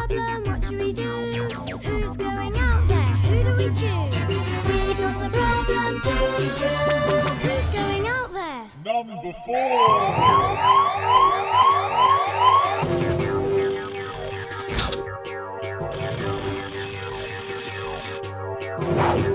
problem, what should we do? Who's going out there? Who do we choose? We've got a problem to solve. Who's going out there? Number 4.